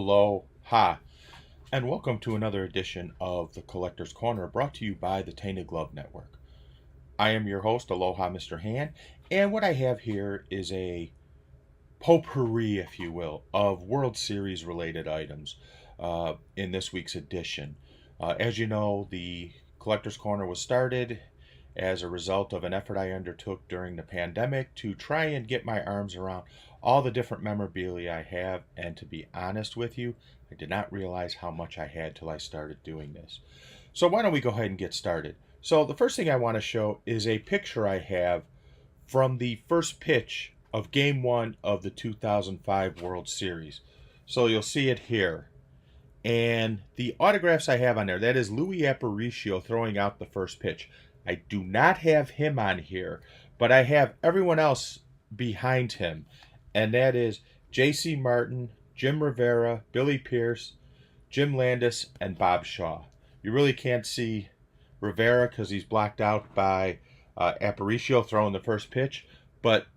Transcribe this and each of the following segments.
Aloha, and welcome to another edition of the Collector's Corner brought to you by the Tainted Glove Network. I am your host, Aloha Mr. Han, and what I have here is a potpourri, if you will, of World Series related items in this week's edition. As you know, the Collector's Corner was started as a result of an effort I undertook during the pandemic to try and get my arms around all the different memorabilia I have, and to be honest with you, I did not realize how much I had till I started doing this. So why don't we go ahead and get started? So the first thing I want to show is a picture I have from the first pitch of Game 1 of the 2005 World Series. So you'll see it here. And the autographs I have on there, that is Louis Aparicio throwing out the first pitch. I do not have him on here, but I have everyone else behind him. And that is J.C. Martin, Jim Rivera, Billy Pierce, Jim Landis, and Bob Shaw. You really can't see Rivera because he's blocked out by Aparicio throwing the first pitch. But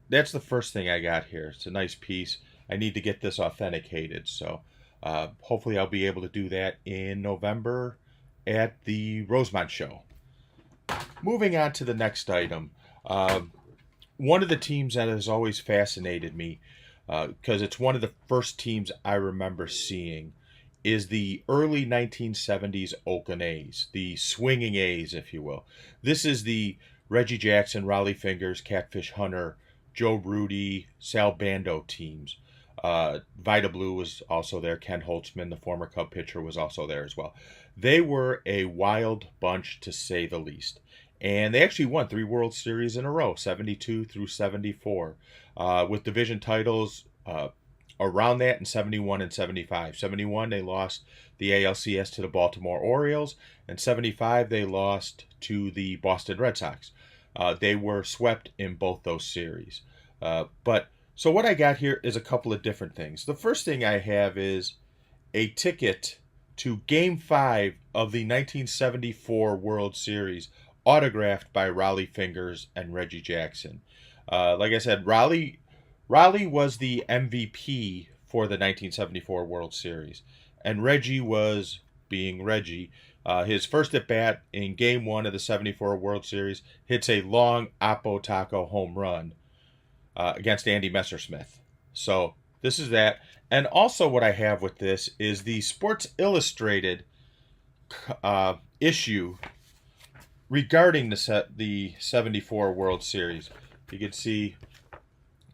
that's the first thing I got here. It's a nice piece. I need to get this authenticated. So hopefully I'll be able to do that in November at the Rosemont show. Moving on to the next item. One of the teams that has always fascinated me, because it's one of the first teams I remember seeing, is the early 1970s Oakland A's, the swinging A's, if you will. This is the Reggie Jackson, Raleigh Fingers, Catfish Hunter, Joe Rudy, Sal Bando teams. Vida Blue was also there. Ken Holtzman, the former Cub pitcher, was also there as well. They were a wild bunch, to say the least. And they actually won 3 World Series in a row, 72 through 74, with division titles around that in 71 and 75. 71, they lost the ALCS to the Baltimore Orioles, and 75, they lost to the Boston Red Sox. They were swept in both those series. So what I got here is a couple of different things. The first thing I have is a ticket to Game 5 of the 1974 World Series, autographed by Raleigh Fingers and Reggie Jackson. Like I said, Raleigh was the MVP for the 1974 World Series, and Reggie was, being Reggie, his first at bat in Game 1 of the 74 World Series, hits a long Oppo Taco home run against Andy Messersmith. So this is that. And also what I have with this is the Sports Illustrated issue regarding the 74 World Series. You can see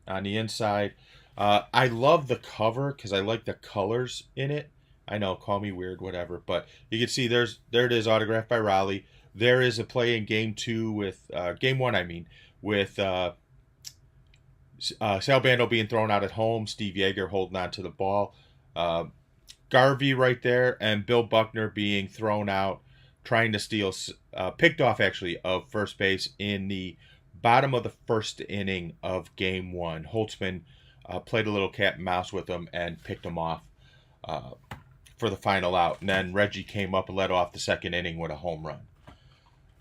on the inside, I love the cover because I like the colors in it. I know, call me weird, whatever, but you can see there it is, autographed by Raleigh. There is a play in Game 2 with Game 1, I mean, with Sal Bando being thrown out at home, Steve Yeager holding on to the ball, Garvey right there, and Bill Buckner being thrown out, trying to steal, picked off actually, of first base in the bottom of the first inning of Game 1. Holtzman played a little cat and mouse with him and picked him off for the final out. And then Reggie came up and led off the second inning with a home run.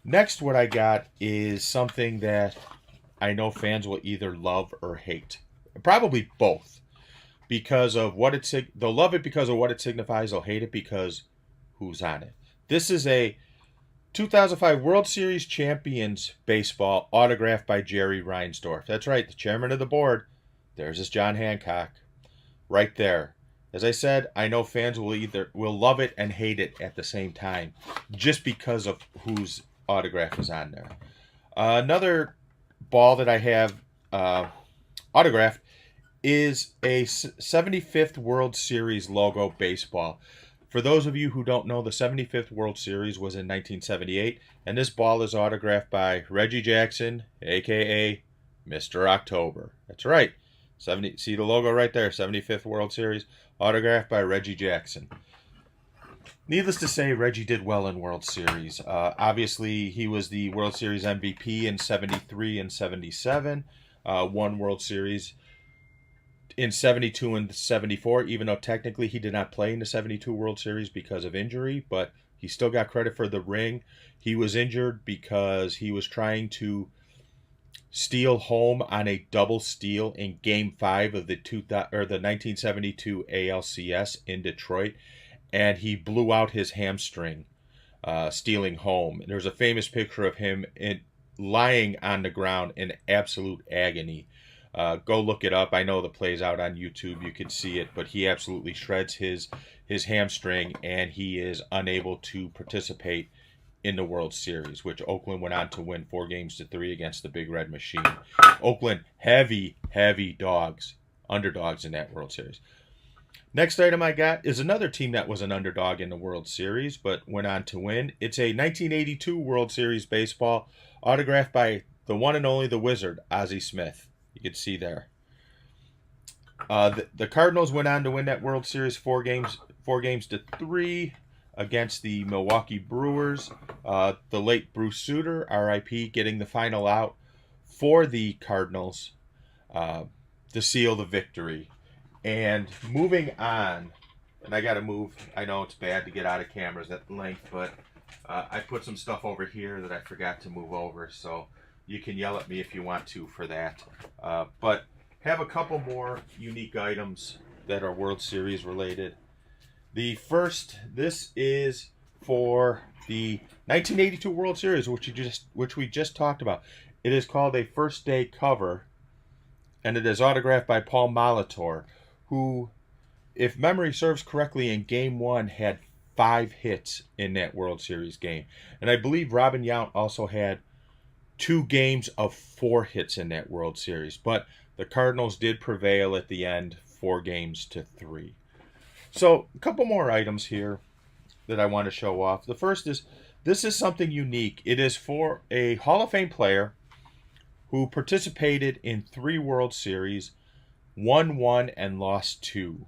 Next, what I got is something that I know fans will either love or hate. Probably both. Because of what they'll love it because of what it signifies. They'll hate it because who's on it. This is a 2005 World Series Champions baseball autographed by Jerry Reinsdorf. That's right, the chairman of the board. There's his John Hancock right there. As I said, I know fans will love it and hate it at the same time, just because of whose autograph is on there. Another ball that I have autographed is a 75th World Series logo baseball. For those of you who don't know, the 75th World Series was in 1978, and this ball is autographed by Reggie Jackson, a.k.a. Mr. October. That's right. See the logo right there, 75th World Series, autographed by Reggie Jackson. Needless to say, Reggie did well in World Series. Obviously, he was the World Series MVP in 73 and 77, won World Series in 72 and 74, even though technically he did not play in the 72 World Series because of injury, but he still got credit for the ring. He was injured because he was trying to steal home on a double steal in Game 5 of the 1972 ALCS in Detroit, and he blew out his hamstring stealing home. And there's a famous picture of him lying on the ground in absolute agony. Go look it up. I know the play's out on YouTube. You can see it, but he absolutely shreds his hamstring, and he is unable to participate in the World Series, which Oakland went on to win 4-3 against the Big Red Machine. Oakland, heavy underdogs in that World Series. Next item I got is another team that was an underdog in the World Series, but went on to win. It's a 1982 World Series baseball, autographed by the one and only the Wizard, Ozzie Smith. You can see there. The Cardinals went on to win that World Series 4-3 against the Milwaukee Brewers. The late Bruce Sutter, R.I.P., getting the final out for the Cardinals to seal the victory. And moving on, and I got to move. I know it's bad to get out of cameras at length, but I put some stuff over here that I forgot to move over, so you can yell at me if you want to for that. But have a couple more unique items that are World Series related. The first, this is for the 1982 World Series, which we just talked about. It is called a first day cover, and it is autographed by Paul Molitor, who, if memory serves correctly, in Game 1 had 5 hits in that World Series game. And I believe Robin Yount also had 2 games of 4 hits in that World Series. But the Cardinals did prevail at the end, 4-3. So a couple more items here that I want to show off. The first is, this is something unique. It is for a Hall of Fame player who participated in 3 World Series, won 1 and lost 2.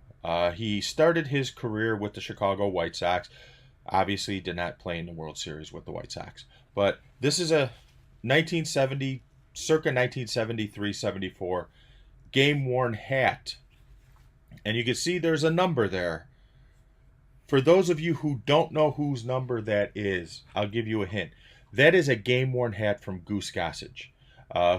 He started his career with the Chicago White Sox. Obviously did not play in the World Series with the White Sox. But this is a circa 1973-74 game-worn hat. And you can see there's a number there. For those of you who don't know whose number that is, I'll give you a hint. That is a game-worn hat from Goose Gossage,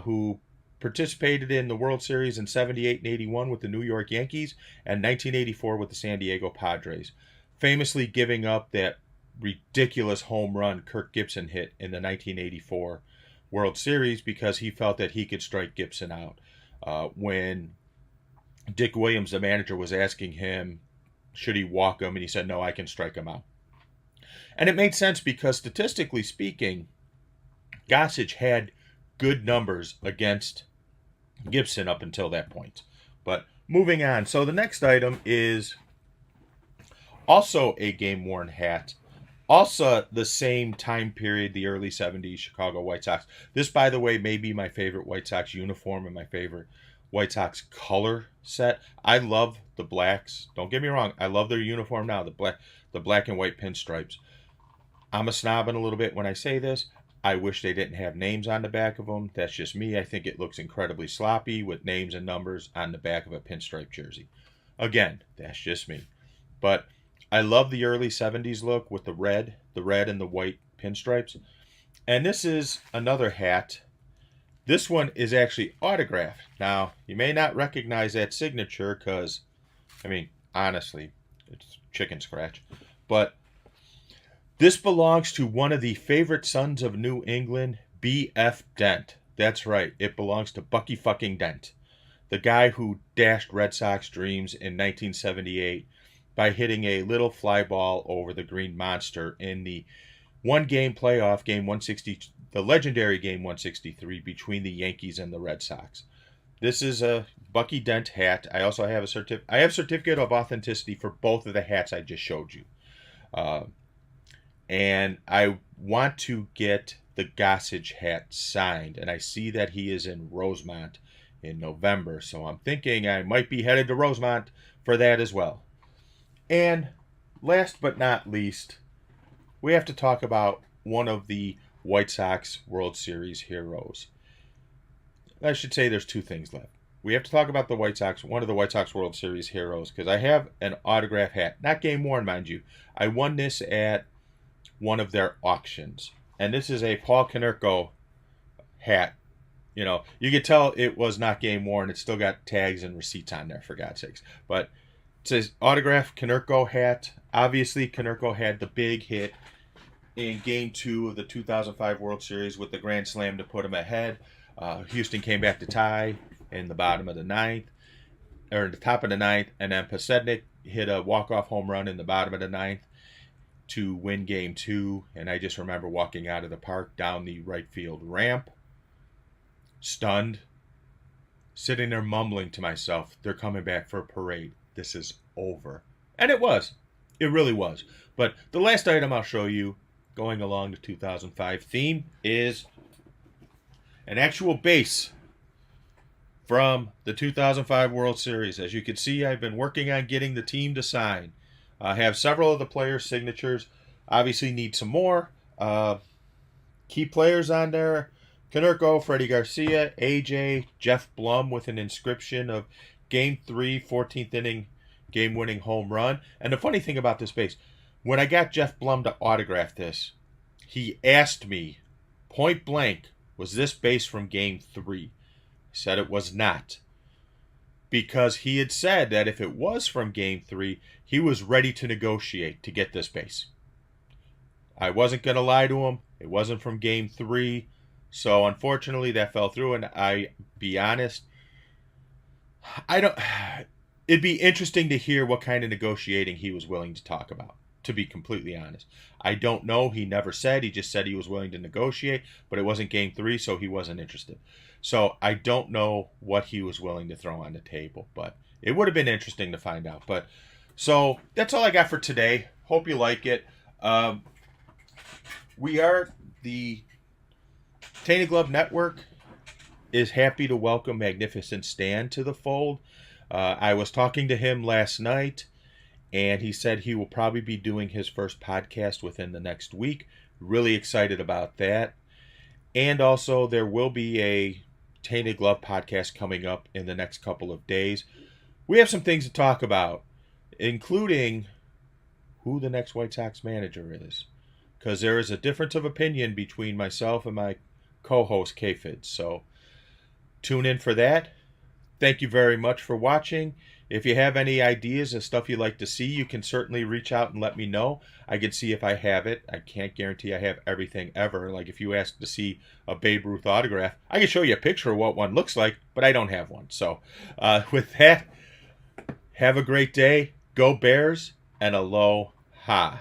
who participated in the World Series in 78 and 81 with the New York Yankees and 1984 with the San Diego Padres, famously giving up that ridiculous home run Kirk Gibson hit in the 1984 World Series because he felt that he could strike Gibson out. When Dick Williams, the manager, was asking him, should he walk him, and he said, no, I can strike him out. And it made sense because, statistically speaking, Gossage had good numbers against Gibson up until that point. But moving on. So the next item is also a game-worn hat. Also the same time period, the early 70s, Chicago White Sox. This, by the way, may be my favorite White Sox uniform and my favorite White Sox color set. I love the blacks. Don't get me wrong. I love their uniform now, the black and white pinstripes. I'm a snob in a little bit when I say this. I wish they didn't have names on the back of them. That's just me. I think it looks incredibly sloppy with names and numbers on the back of a pinstripe jersey. Again, that's just me. But I love the early 70s look with the red and the white pinstripes. And this is another hat. This one is actually autographed. Now, you may not recognize that signature because, I mean, honestly, it's chicken scratch. But this belongs to one of the favorite sons of New England, B.F. Dent. That's right, it belongs to Bucky fucking Dent, the guy who dashed Red Sox dreams in 1978 by hitting a little fly ball over the Green Monster in the one-game playoff, Game 160, the legendary Game 163 between the Yankees and the Red Sox. This is a Bucky Dent hat. I also have a certificate of authenticity for both of the hats I just showed you. And I want to get the Gossage hat signed. And I see that he is in Rosemont in November. So I'm thinking I might be headed to Rosemont for that as well. And last but not least, we have to talk about one of the White Sox World Series heroes. I should say there's 2 things left. We have to talk about one of the White Sox World Series heroes, because I have an autograph hat. Not game worn, mind you. I won this at one of their auctions. And this is a Paul Konerko hat You could tell it was not game worn. It still got tags and receipts on there, for God's sakes. But it says autographed Konerko hat. Obviously, Konerko had the big hit in Game 2 of the 2005 World Series with the grand slam to put him ahead. Houston came back to tie in the bottom of the ninth, or the top of the ninth, and then Pasednik hit a walk-off home run in the bottom of the ninth to win Game 2. And I just remember walking out of the park down the right field ramp, stunned, sitting there mumbling to myself, they're coming back for a parade. This is over. And it was. It really was. But the last item I'll show you, going along the 2005 theme, is an actual base from the 2005 World Series. As you can see, I've been working on getting the team to sign. I have several of the players' signatures. Obviously need some more. Key players on there: Konerko, Freddie Garcia, AJ, Jeff Blum with an inscription of Game 3, 14th inning, game-winning home run. And the funny thing about this base, when I got Jeff Blum to autograph this, he asked me, point blank, was this base from Game 3? I said it was not. Because he had said that if it was from Game 3, he was ready to negotiate to get this base. I wasn't going to lie to him. It wasn't from Game 3. So unfortunately that fell through, and I be honest, it'd be interesting to hear what kind of negotiating he was willing to talk about, to be completely honest. I don't know. He never said. He just said he was willing to negotiate, but it wasn't Game 3, so he wasn't interested. So I don't know what he was willing to throw on the table, but it would have been interesting to find out. But so that's all I got for today. Hope you like it. The Tainted Glove Network is happy to welcome Magnificent Stan to the fold. I was talking to him last night, and he said he will probably be doing his first podcast within the next week. Really excited about that. And also, there will be a Tainted Glove podcast coming up in the next couple of days. We have some things to talk about, including who the next White Sox manager is, because there is a difference of opinion between myself and my co-host K-Fid. So tune in for that. Thank you very much for watching. If you have any ideas and stuff you'd like to see, you can certainly reach out and let me know. I can see if I have it. I can't guarantee I have everything ever. Like if you ask to see a Babe Ruth autograph, I can show you a picture of what one looks like, but I don't have one. So with that, have a great day. Go Bears, and aloha.